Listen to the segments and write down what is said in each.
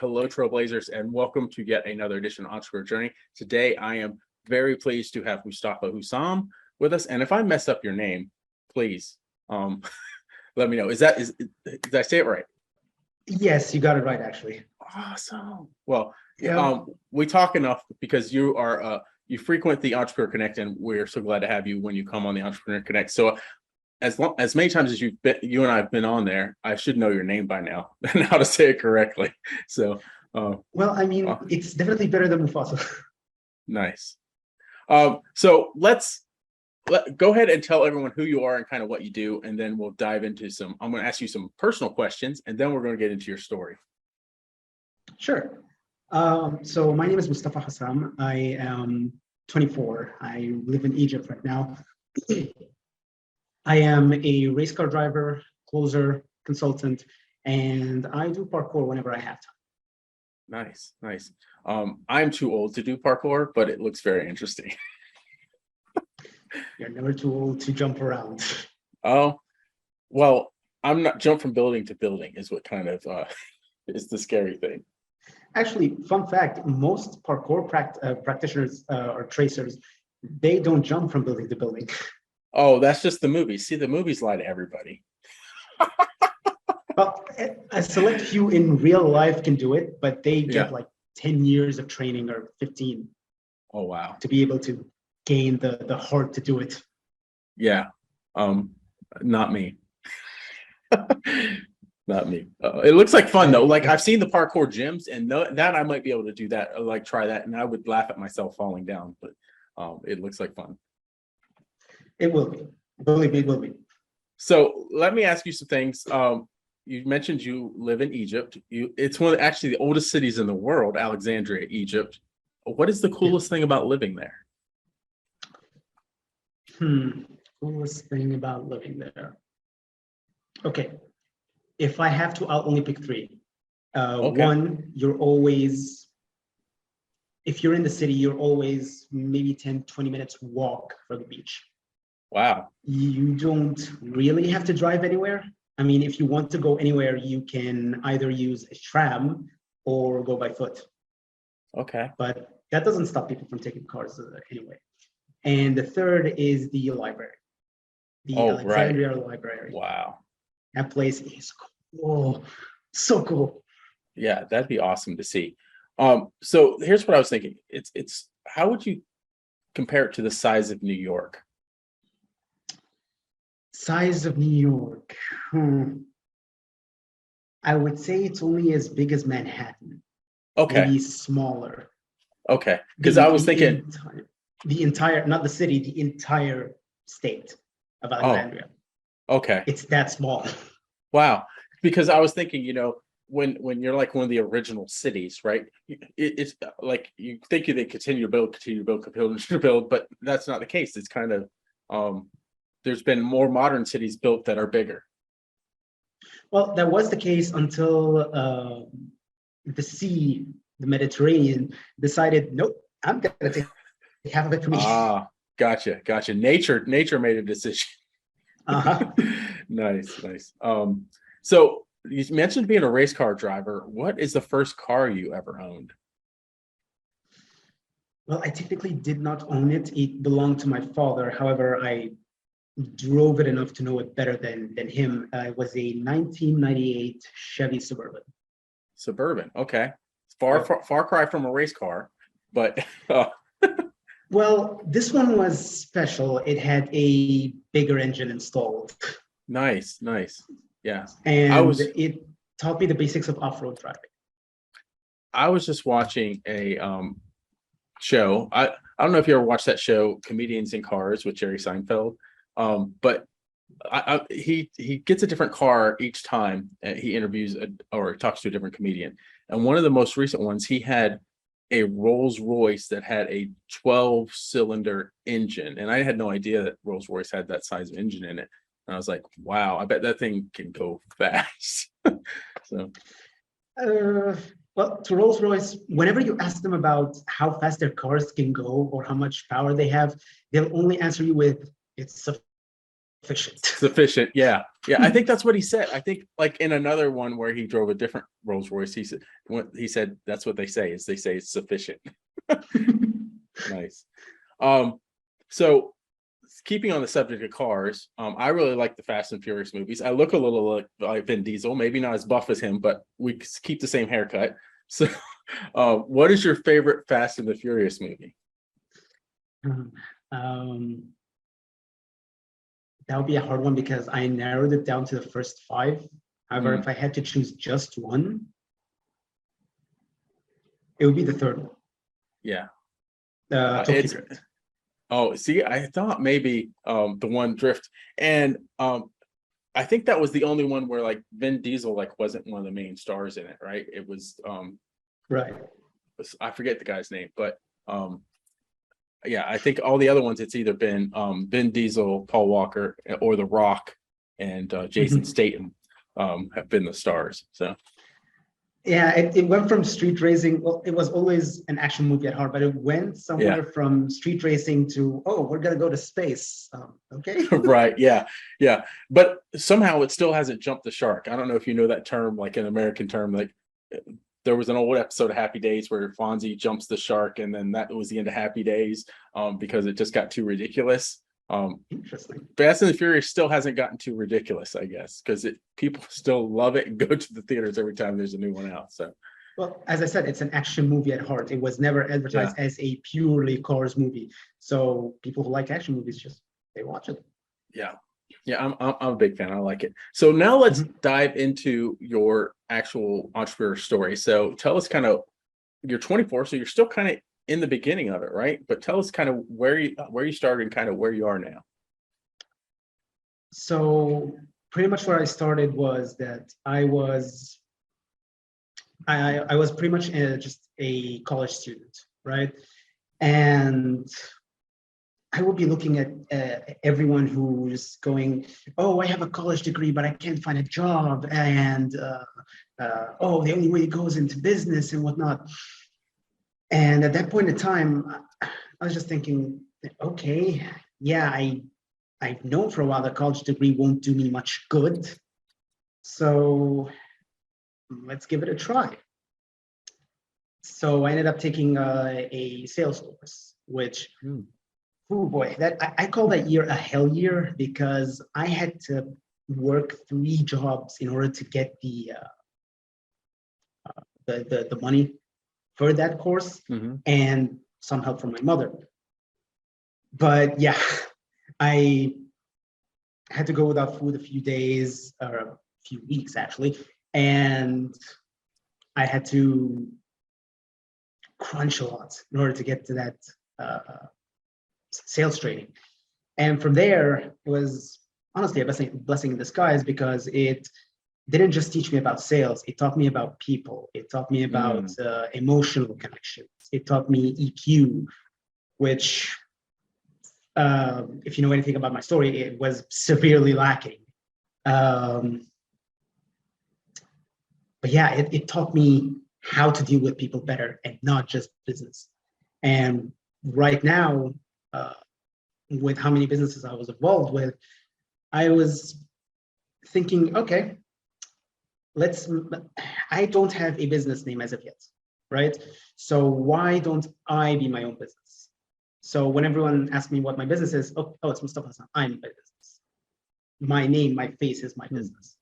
Hello, Trailblazers, and welcome to yet another edition of Entrepreneur Journey. Today, I am very pleased to have Mustafa Hussam with us. And if I mess up your name, please let me know. Did I say it right? Yes, you got it right, actually. Awesome. Well, Yeah. we talk enough because you are you frequent the Entrepreneur Connect, and we're so glad to have you when you come on the Entrepreneur Connect. So as many times as you and I have been on there, I should know your name by now and how to say it correctly. So, Well, I mean, it's definitely better than Mufasa. nice. So let's go ahead and tell everyone who you are and kind of what you do, and then we'll dive into I'm going to ask you some personal questions, and then we're going to get into your story. Sure. So my name is Mustafa Hussam. I am 24. I live in Egypt right now. I am a race car driver, closer, consultant, and I do parkour whenever I have time. Nice, nice. I'm too old to do parkour, but it looks very interesting. You're never too old to jump around. Oh, well, I'm not jump from building to building is what kind of is the scary thing. Actually, fun fact, most parkour practitioners or tracers, they don't jump from building to building. Oh, that's just the movies. See, the movies lie to everybody. Well, a select few in real life can do it, but they get like 10 years of training or 15. Oh, wow. To be able to gain the heart to do it. Yeah. Not me. Not me. It looks like fun though. Like I've seen the parkour gyms, and that I might be able to do that, like try that, and I would laugh at myself falling down, but it looks like fun. It will be. Believe me, it will be. So let me ask you some things. You mentioned you live in Egypt. It's one of actually the oldest cities in the world, Alexandria, Egypt. What is the coolest thing about living there? Coolest thing about living there. Okay. If I have to, I'll only pick three. Okay. One, if you're in the city, you're always maybe 10, 20 minutes walk from the beach. Wow. You don't really have to drive anywhere. I mean, if you want to go anywhere, you can either use a tram or go by foot. Okay. But that doesn't stop people from taking cars anyway. And the third is the library, the Alexandria Library. Wow. That place is cool. So cool. Yeah, that'd be awesome to see. So here's what I was thinking. It's how would you compare it to the size of New York? Size of New York. I would say it's only as big as Manhattan. Okay. Maybe smaller. Okay. Because I was thinking the entire, not the city, the entire state of Alexandria. Oh, okay. It's that small. Wow. Because I was thinking, when you're like one of the original cities, right? It's like you think they continue to build, but that's not the case. It's kind of there's been more modern cities built that are bigger. Well, that was the case until the Mediterranean, decided, nope, I'm gonna take half of it for me. Ah, gotcha. Nature made a decision. Nice. So you mentioned being a race car driver. What is the first car you ever owned? Well, I technically did not own it. It belonged to my father. However, I drove it enough to know it better than him. It was a 1998 Chevy Suburban. Suburban, okay. Far cry from a race car, but well, this one was special. It had a bigger engine installed. Nice. Yeah. And it taught me the basics of off-road driving. I was just watching a show. I don't know if you ever watched that show, Comedians in Cars, with Jerry Seinfeld. But he gets a different car each time he interviews or talks to a different comedian. And one of the most recent ones, he had a Rolls Royce that had a 12-cylinder engine, and I had no idea that Rolls Royce had that size of engine in it. And I was like, wow, I bet that thing can go fast. So, well, to Rolls Royce, whenever you ask them about how fast their cars can go or how much power they have, they'll only answer you with, it's Sufficient. Yeah. Yeah. I think that's what he said. I think like in another one where he drove a different Rolls Royce, he said that's what they say it's sufficient. Nice. So keeping on the subject of cars, I really like the Fast and Furious movies. I look a little like Vin Diesel, maybe not as buff as him, but we keep the same haircut. So what is your favorite Fast and the Furious movie? That would be a hard one because I narrowed it down to the first 5. However, if I had to choose just one, it would be the third one. Yeah. Tokyo Drift. Oh, see, I thought maybe the one Drift, and I think that was the only one where like Vin Diesel like wasn't one of the main stars in it, right? It was right. I forget the guy's name, but yeah, I think all the other ones it's either been Vin Diesel, Paul Walker, or The Rock, and Jason Statham have been the stars. So yeah, it went from street racing. Well, it was always an action movie at heart, but it went somewhere from street racing to, oh, we're gonna go to space. Okay. Right. Yeah. Yeah. But somehow it still hasn't jumped the shark. I don't know if you know that term, like an American term, like there was an old episode of Happy Days where Fonzie jumps the shark, and then that was the end of Happy Days because it just got too ridiculous. Interesting. Fast and the Furious still hasn't gotten too ridiculous, I guess, because people still love it and go to the theaters every time there's a new one out. So, well, as I said, it's an action movie at heart. It was never advertised as a purely cars movie. So people who like action movies they watch it. Yeah. Yeah, I'm a big fan. I like it. So now let's dive into your actual entrepreneur story. So tell us kind of, you're 24, so you're still kind of in the beginning of it, right? But tell us kind of where you started and kind of where you are now. So pretty much where I started was that I was pretty much just a college student, right? And I would be looking at everyone who's going, oh, I have a college degree, but I can't find a job. And, oh, the only way it goes into business and whatnot. And at that point in time, I was just thinking, okay, yeah, I've known for a while that college degree won't do me much good. So let's give it a try. So I ended up taking a sales course, which... Oh boy, I call that year a hell year because I had to work 3 jobs in order to get the money for that course, and some help from my mother. But yeah, I had to go without food a few days or a few weeks actually, and I had to crunch a lot in order to get to that sales training. And from there, it was honestly a blessing in disguise because it didn't just teach me about sales. It taught me about people. It taught me about emotional connections. It taught me EQ, which, if you know anything about my story, it was severely lacking. But yeah, it taught me how to deal with people better and not just business. And right now, with how many businesses I was involved with, I was thinking, okay, I don't have a business name as of yet, right? So why don't I be my own business? So when everyone asks me what my business is, oh, it's Mustafa Hussam. I'm my business. My name, my face is my business.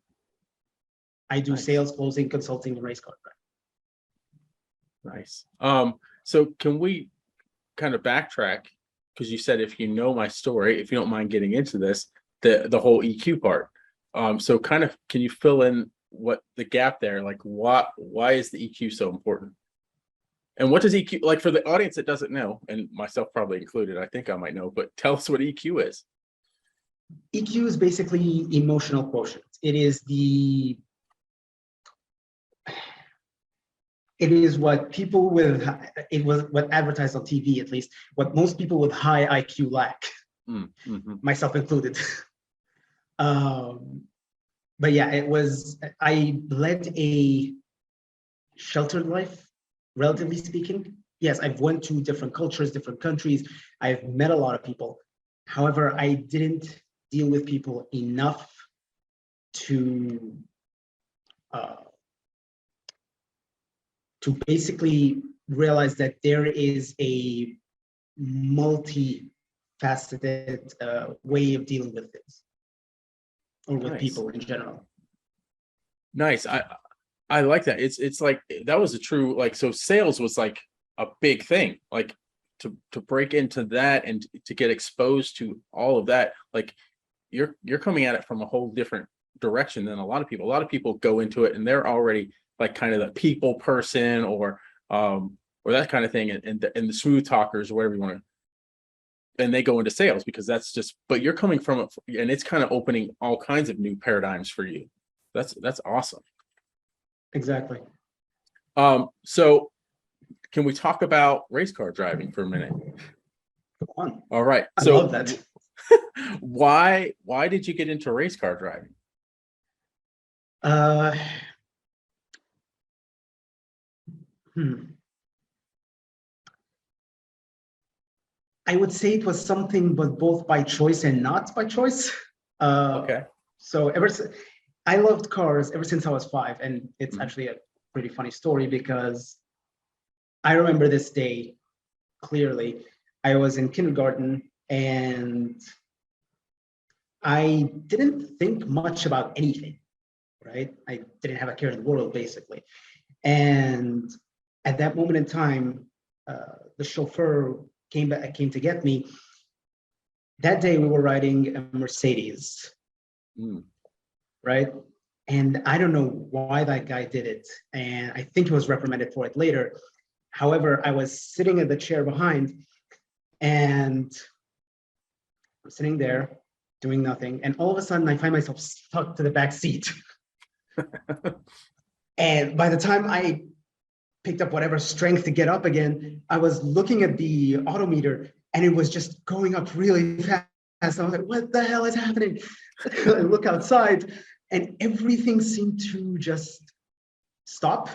I do sales, closing, consulting, and race car driving. Nice. So can we kind of backtrack? Because you said if you know my story, if you don't mind getting into this, the whole EQ part. So kind of can you fill in what the gap there, like why is the EQ so important? And what does EQ, like for the audience that doesn't know, and myself probably included, I think I might know, but tell us what EQ is. EQ is basically emotional quotient. It is what people with, it was what advertised on TV, at least, what most people with high IQ lack, myself included. But yeah, I led a sheltered life, relatively speaking. Yes, I've went to different cultures, different countries. I've met a lot of people. However, I didn't deal with people enough to basically realize that there is a multifaceted way of dealing with things, or with Nice. people in general. Nice. I like that. It's like that was a true, like, so sales was like a big thing, like to break into that and to get exposed to all of that. Like you're coming at it from a whole different direction than a lot of people. A lot of people go into it and they're already like kind of the people person or that kind of thing, and the smooth talkers or whatever you want to, and they go into sales because that's just, but you're coming from it and it's kind of opening all kinds of new paradigms for you. That's awesome. Exactly. So can we talk about race car driving for a minute? Come on. All right. I So love that. why did you get into race car driving? I would say it was something, but both by choice and not by choice. Okay. So I loved cars ever since I was 5, and it's actually a pretty funny story because I remember this day clearly. I was in kindergarten and I didn't think much about anything, right? I didn't have a care in the world, basically. And at that moment in time, the chauffeur came to get me. That day we were riding a Mercedes, right? And I don't know why that guy did it. And I think he was reprimanded for it later. However, I was sitting in the chair behind and I'm sitting there doing nothing. And all of a sudden I find myself stuck to the back seat. And by the time I picked up whatever strength to get up again, I was looking at the odometer and it was just going up really fast. I was like, what the hell is happening? I look outside and everything seemed to just stop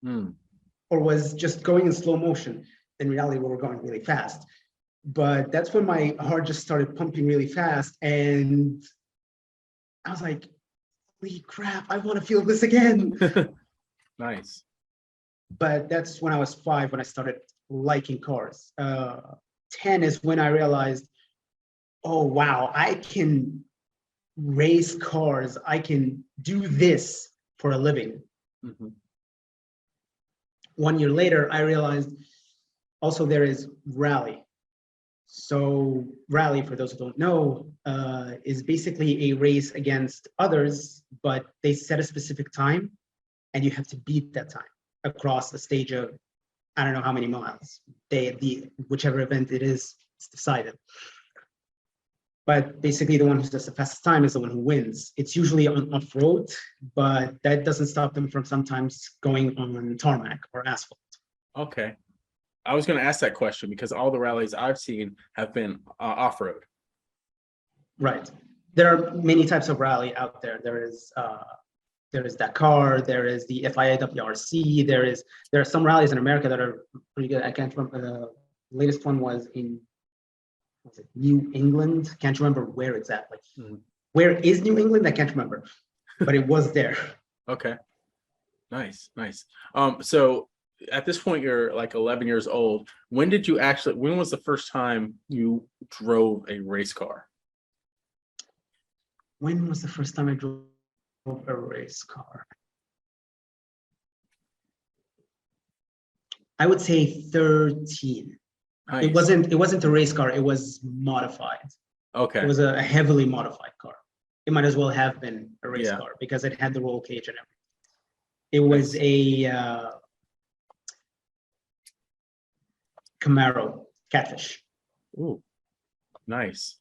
or was just going in slow motion. In reality, we were going really fast. But that's when my heart just started pumping really fast. And I was like, holy crap, I want to feel this again. Nice. But that's when I was 5, when I started liking cars. 10 is when I realized, oh, wow, I can race cars. I can do this for a living. 1 year later, I realized also there is rally. So rally, for those who don't know, is basically a race against others, but they set a specific time and you have to beat that time across a stage of, I don't know how many miles. Whichever event it is, it's decided. But basically the one who does the fastest time is the one who wins. It's usually on off-road, but that doesn't stop them from sometimes going on tarmac or asphalt. Okay. I was going to ask that question because all the rallies I've seen have been off-road. Right. There are many types of rally out there. There is Dakar, there is the FIA WRC, there are some rallies in America that are pretty good. I can't remember, the latest one was in New England? Can't remember where exactly. Where is New England? I can't remember, but it was there. Okay. Nice. So at this point, you're like 11 years old. When was the first time you drove a race car? When was the first time I drove a race car? I would say 13. Nice. It wasn't a race car, it was modified. Okay. It was a heavily modified car. It might as well have been a race car because it had the roll cage and everything. It was a Camaro Catfish. Ooh, nice.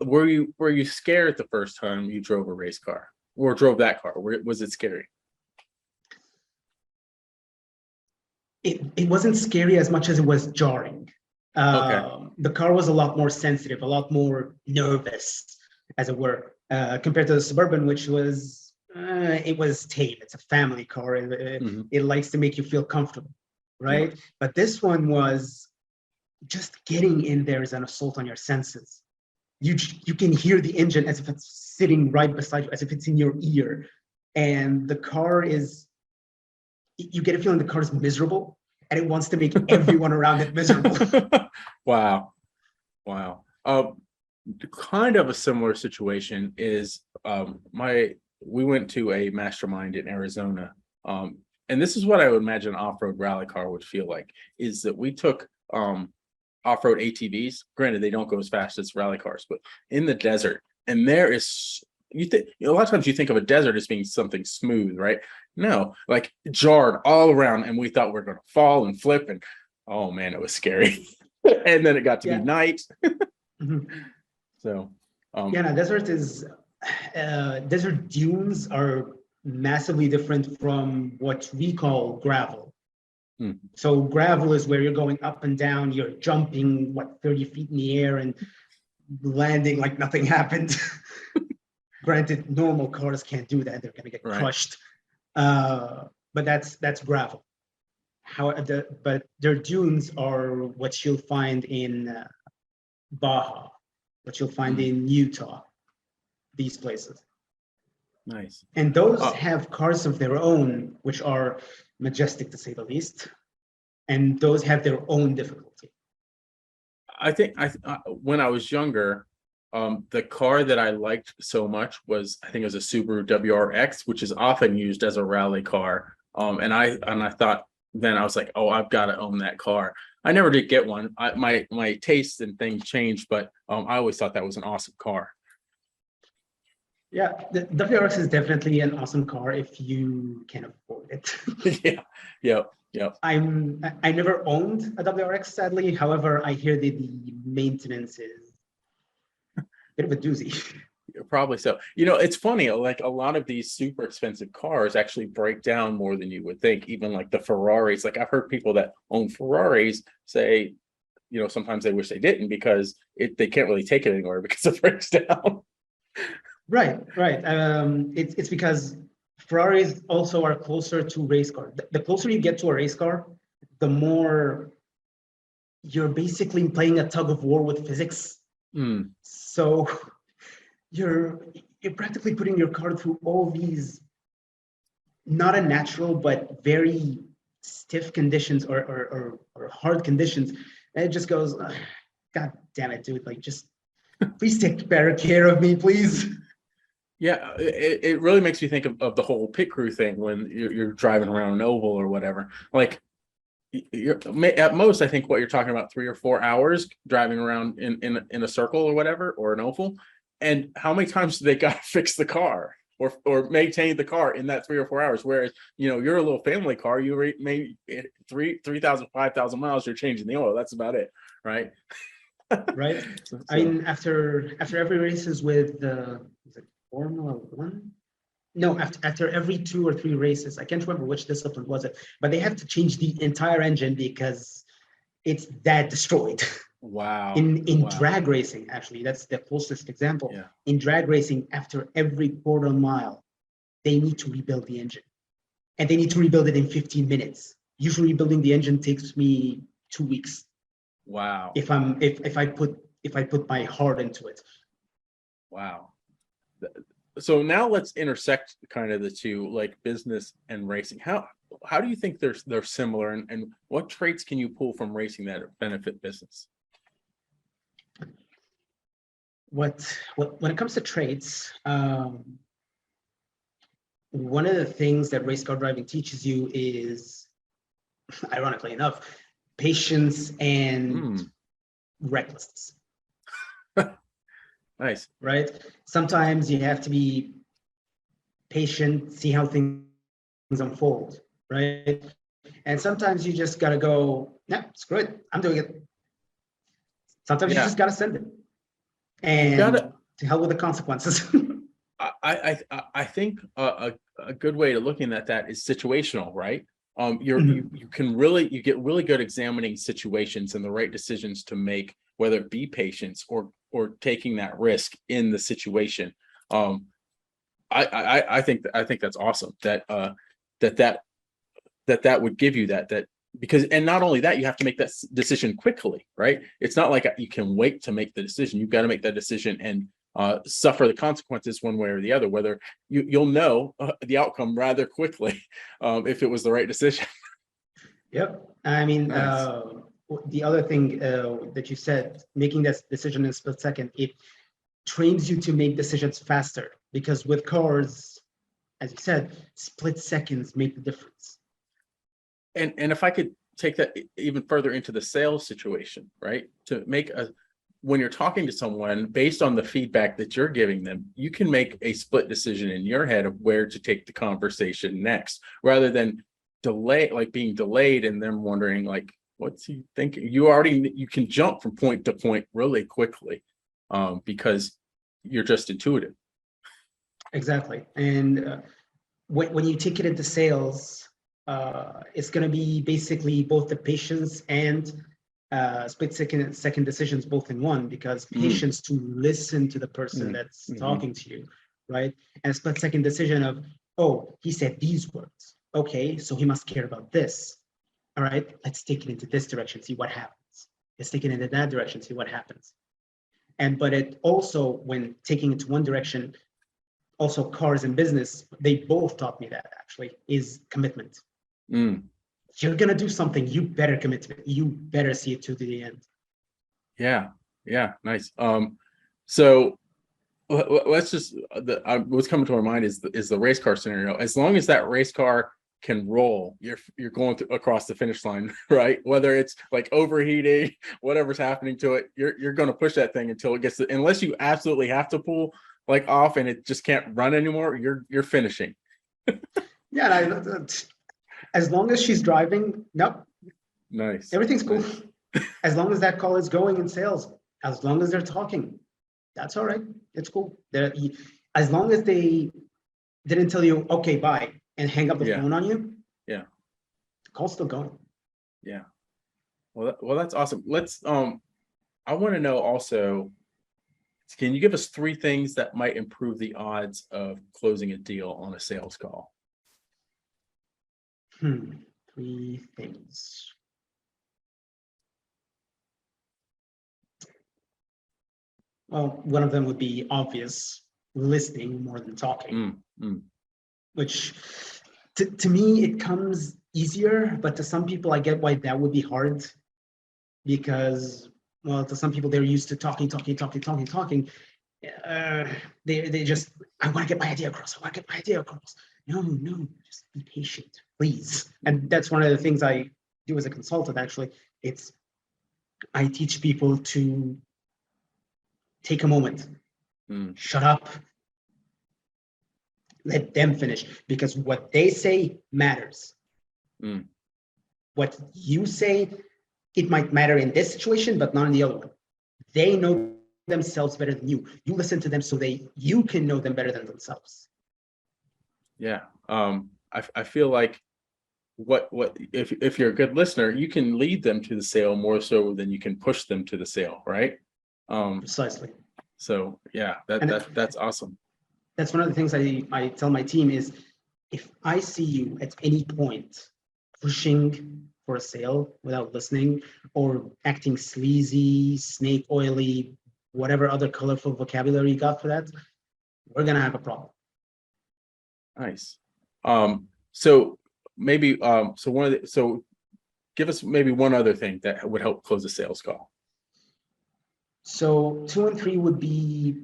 Were you scared the first time you drove a race car or drove that car? Was it scary? It wasn't scary as much as it was jarring. The car was a lot more sensitive, a lot more nervous, as it were, compared to the Suburban, which was it was tame. It's a family car. It likes to make you feel comfortable, right? Yeah. But this one was just getting in there is an assault on your senses. you can hear the engine as if it's sitting right beside you, as if it's in your ear. And the car is, you get a feeling the car is miserable and it wants to make everyone around it miserable. Wow. Wow. Kind of a similar situation is we went to a mastermind in Arizona. And this is what I would imagine an off-road rally car would feel like, is that we took off-road ATVs. Granted, they don't go as fast as rally cars, but in the desert, and there is, a lot of times you think of a desert as being something smooth, right? No, like jarred all around, and we thought we were going to fall and flip, and oh man, it was scary. And then it got to be night. So desert dunes are massively different from what we call gravel. So gravel is where you're going up and down, you're jumping 30 feet in the air and landing like nothing happened. Granted, normal cars can't do that, they're going to get crushed. But that's gravel. But their dunes are what you'll find in Baja, what you'll find in Utah, these places. Nice. And those have cars of their own, which are majestic to say the least. And those have their own difficulty. I think when I was younger, the car that I liked so much was, I think it was a Subaru Wrx, which is often used as a rally car. And I thought, then I was like, oh, I've got to own that car. I never did get one. My tastes and things changed, but I always thought that was an awesome car. Yeah, the WRX is definitely an awesome car if you can afford it. Yeah. I never owned a WRX, sadly. However, I hear that the maintenance is a bit of a doozy. Probably so. It's funny, like a lot of these super expensive cars actually break down more than you would think. Even like the Ferraris, like I've heard people that own Ferraris say, sometimes they wish they didn't because they can't really take it anywhere because it breaks down. Right. It's because Ferraris also are closer to race cars. The closer you get to a race car, the more you're basically playing a tug of war with physics. So you're practically putting your car through all these not unnatural but very stiff conditions or hard conditions, and it just goes, God damn it, dude! Like, just please take better care of me, please. Yeah, it really makes me think of the whole pit crew thing when you're driving around an oval or whatever. Like, at most, I think what you're talking about 3 or 4 hours driving around in a circle or whatever, or an oval. And how many times do they got to fix the car or maintain the car in that 3 or 4 hours? Whereas, you're a little family car, you may 3,000, 5,000 miles, you're changing the oil. That's about it, right? Right. So, I mean, after every races with is it Formula One? No, after every 2 or 3 races, I can't remember which discipline was it, but they have to change the entire engine because it's that destroyed. Wow. In drag racing, actually, that's the closest example. Yeah. In drag racing, after every quarter mile, they need to rebuild the engine, and they need to rebuild it in 15 minutes. Usually, rebuilding the engine takes me 2 weeks. Wow. If I put my heart into it. Wow. So now let's intersect kind of the two, like business and racing. How do you think they're similar, and what traits can you pull from racing that benefit business? When it comes to traits, one of the things that race car driving teaches you is, ironically enough, patience and recklessness. Nice. Right? Sometimes you have to be patient, see how things unfold, right? And sometimes you just gotta go, nah, screw it, I'm doing it. Sometimes you just gotta send it. And to hell with the consequences. I think a good way to looking at that is situational, right? You get really good examining situations and the right decisions to make, whether it be patience or taking that risk in the situation. I think that's awesome that would give you that because, and not only that, you have to make that decision quickly, right? It's not like you can wait to make the decision. You've got to make that decision and suffer the consequences one way or the other, whether you'll know the outcome rather quickly if it was the right decision. Yep. I mean, Nice. the other thing that you said, making this decision in a split second, it trains you to make decisions faster, because with cars, as you said, split seconds make the difference. And if I could take that even further into the sales situation, right? To make when you're talking to someone based on the feedback that you're giving them, you can make a split decision in your head of where to take the conversation next, rather than being delayed and them wondering like, what's he thinking? You can jump from point to point really quickly because you're just intuitive. Exactly. And when you take it into sales, it's going to be basically both the patience and split second decisions both in one, because patience to listen to the person that's talking to you, right? And a split second decision of, oh, he said these words. Okay, so he must care about this. All right, let's take it into this direction, see what happens. Let's take it into that direction, see what happens. But it also, when taking it to one direction, also cars and business, they both taught me that actually, is commitment. You're gonna do something, you better commit to it. You better see it to the end. Yeah, nice. So let's just what's coming to our mind is the race car scenario. As long as that race car can roll, you're going across the finish line, right? Whether it's like overheating, whatever's happening to it, you're going to push that thing until it gets unless you absolutely have to pull like off and it just can't run anymore, you're finishing. Yeah, as long as she's driving, nope. Nice. Everything's cool. Nice. As long as that call is going in sales, as long as they're talking, that's all right. It's cool. As long as they didn't tell you, okay, bye, and hang up the phone on you. Yeah. The call's still going. Yeah. Well, that's awesome. Let's I want to know also, can you give us 3 things that might improve the odds of closing a deal on a sales call? 3 things. Well, one of them would be obvious, listening more than talking, which to me, it comes easier, but to some people, I get why that would be hard, because, well, to some people, they're used to talking. They just, I want to get my idea across. No, just be patient, please. And that's one of the things I do as a consultant, actually. I teach people to take a moment, shut up, let them finish, because what they say matters. What you say, it might matter in this situation, but not in the other one. They know themselves better than you. You listen to them so you can know them better than themselves. Yeah. I feel like if you're a good listener, you can lead them to the sale more so than you can push them to the sale, right? Precisely. So yeah, that's awesome. That's one of the things I tell my team is, if I see you at any point pushing for a sale without listening, or acting sleazy, snake oily, whatever other colorful vocabulary you got for that, we're gonna have a problem. Nice. So maybe so give us maybe one other thing that would help close a sales call. So 2 and 3 would be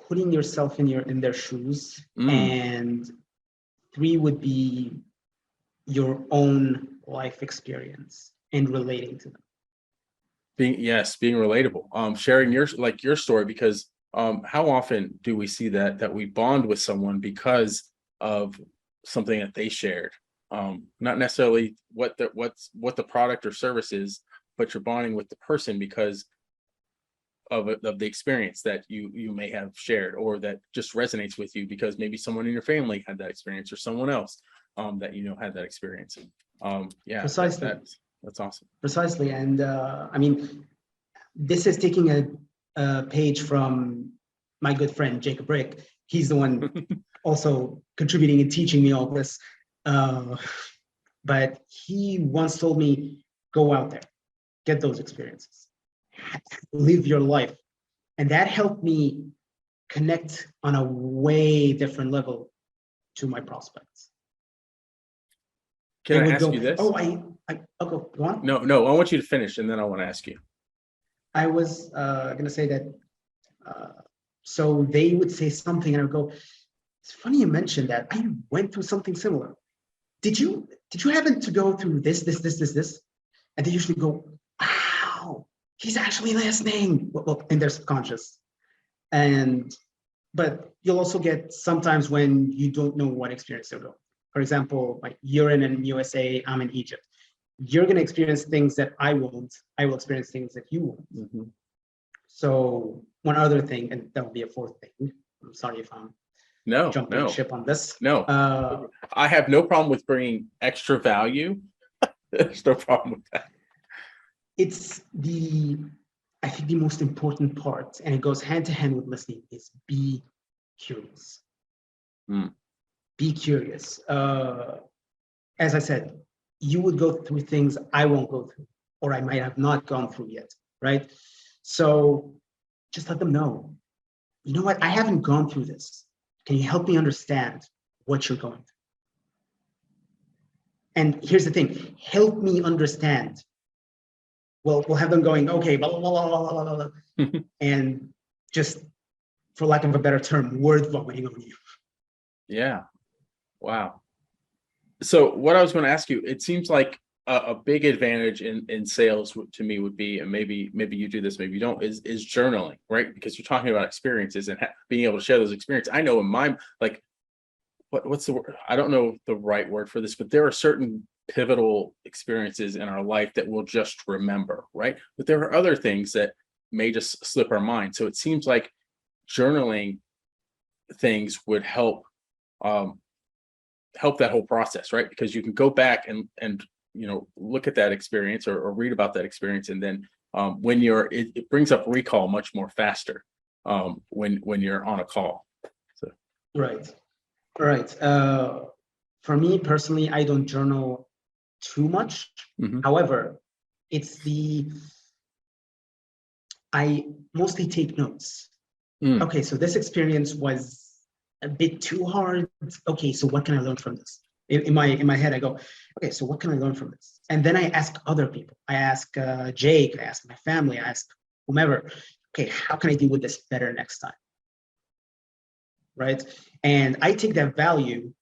putting yourself in their shoes, and 3 would be your own life experience and relating to them. Being relatable, sharing your story, because how often do we see that we bond with someone because of something that they shared, not necessarily what the product or service is, but you're bonding with the person because of the experience that you may have shared, or that just resonates with you because maybe someone in your family had that experience, or someone else that had that experience. Yeah, precisely. That's awesome. Precisely. And I mean, this is taking a page from my good friend Jacob Rick. He's the one also contributing and teaching me all this. but he once told me, go out there, get those experiences, live your life. And that helped me connect on a way different level to my prospects. Can They I would ask go, you this? oh, I'll go on. No, I want you to finish and then I want to ask you. I was going to say that, so they would say something and I would go, it's funny you mentioned that. I went through something similar. Did you happen to go through this? And they usually go, wow, he's actually listening. Well, in their subconscious. But you'll also get sometimes when you don't know what experience they're going. For example, like you're in USA, I'm in Egypt. You're going to experience things that I won't. I will experience things that you won't. Mm-hmm. So one other thing, and that will be a fourth thing. I'm sorry if I'm jumping ship on this. No, I have no problem with bringing extra value. There's no problem with that. It's I think the most important part, and it goes hand to hand with listening, is be curious. Be curious. As I said, you would go through things I won't go through, or I might have not gone through yet, right? So just let them know, you know what, I haven't gone through this. Can you help me understand what you're going through? And here's the thing, help me understand. Well, we'll have them going, okay, blah, blah, blah, blah, blah, blah, and just, for lack of a better term, word vomiting on you. Yeah. Wow. So what I was going to ask you, it seems like a big advantage in sales to me would be, and maybe you do this, maybe you don't, is journaling, right? Because you're talking about experiences and being able to share those experiences. I know in my, like, what's the word? I don't know the right word for this, but there are certain pivotal experiences in our life that we'll just remember, right? But there are other things that may just slip our mind. So it seems like journaling things would help that whole process, right? Because you can go back and look at that experience or read about that experience, and then when it brings up recall much more faster when you're on a call. So right. For me personally, I don't journal too much. Mm-hmm. However, I mostly take notes. Okay, so this experience was a bit too hard. Okay, so what can I learn from this? In my head, I go, okay, so what can I learn from this? And then I ask other people. I ask Jake, I ask my family, I ask whomever, okay, how can I deal with this better next time? Right? And I take that value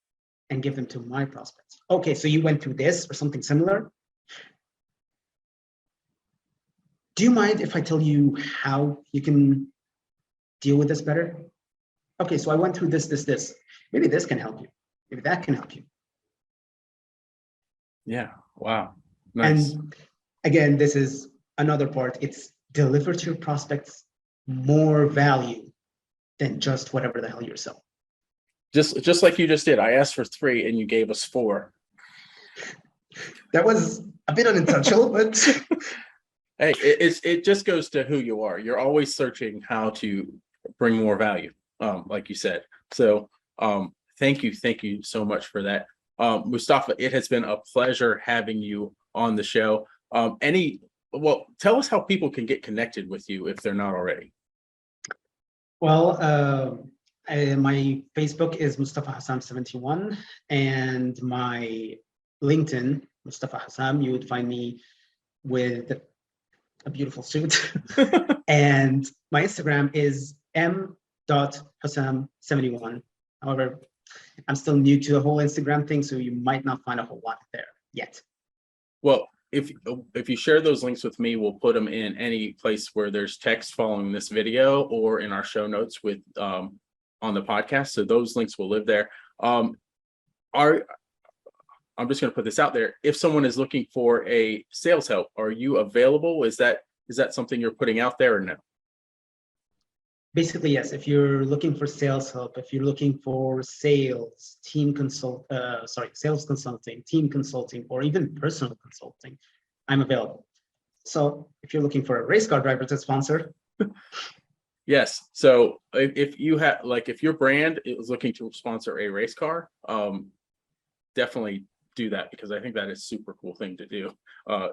and give them to my prospects. Okay, so you went through this or something similar. Do you mind if I tell you how you can deal with this better? Okay, so I went through this. Maybe this can help you. Maybe that can help you. Yeah. Wow. Nice. And again, this is another part. It's deliver to your prospects more value than just whatever the hell you're selling. Just like you just did. I asked for 3 and you gave us 4. That was a bit unintentional, but hey, it just goes to who you are. You're always searching how to bring more value, like you said. So thank you so much for that. Mustafa, it has been a pleasure having you on the show. Tell us how people can get connected with you if they're not already. Well, my Facebook is Mustafa Hussam 71, and my LinkedIn, Mustafa Hussam. You would find me with a beautiful suit. And my Instagram is m.hussam71. However, I'm still new to the whole Instagram thing, so you might not find a whole lot there yet. Well, if you share those links with me, we'll put them in any place where there's text following this video or in our show notes with on the podcast. So those links will live there. I'm just going to put this out there. If someone is looking for a sales help, are you available? Is that something you're putting out there or no? Basically, yes. If you're looking for sales help, if you're looking for sales, sales consulting, team consulting, or even personal consulting, I'm available. So if you're looking for a race car driver to sponsor. Yes. So if you have, if your brand is looking to sponsor a race car, definitely do that, because I think that is super cool thing to do,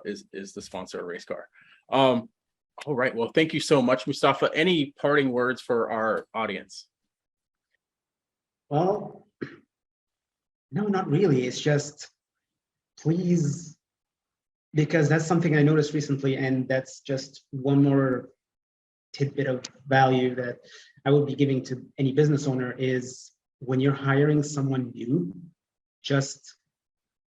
is to sponsor a race car. All right. Well, thank you so much, Mustafa. Any parting words for our audience? Well, no, not really. It's just, please, because that's something I noticed recently, and that's just one more tidbit of value that I would be giving to any business owner is, when you're hiring someone new, just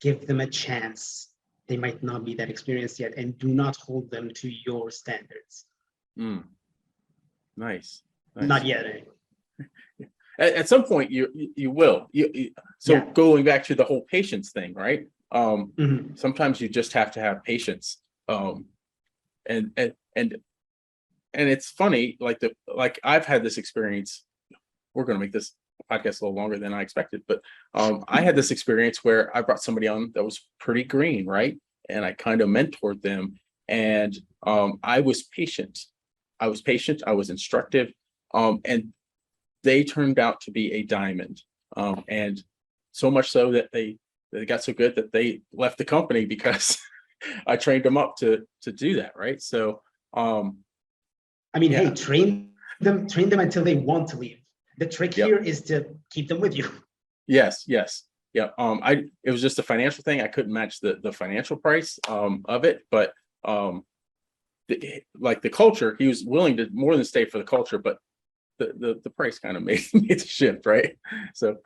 give them a chance. They might not be that experienced yet, and do not hold them to your standards. Nice. Not yet. Anyway. At some point you will. So Yeah. going back to the whole patience thing, right? Mhm. Sometimes you just have to have patience. And it's funny, like I've had this experience. We're going to make this podcast a little longer than I expected, but I had this experience where I brought somebody on that was pretty green, right? And I kind of mentored them, and I was patient. I was instructive, and they turned out to be a diamond. And so much so that they got so good that they left the company because I trained them up to do that, right? So I mean, yeah. hey, train them until they want to leave. The trick here is to keep them with you. Yes. Yeah. It was just a financial thing. I couldn't match the financial price of it, but like the culture, he was willing to more than stay for the culture, but the price kind of made me the shift, right? So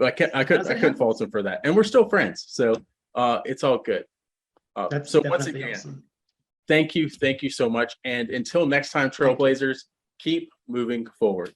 I couldn't fault him for that, and we're still friends, so it's all good. That's so once definitely again, awesome. thank you so much, and until next time, Trailblazers, keep moving forward.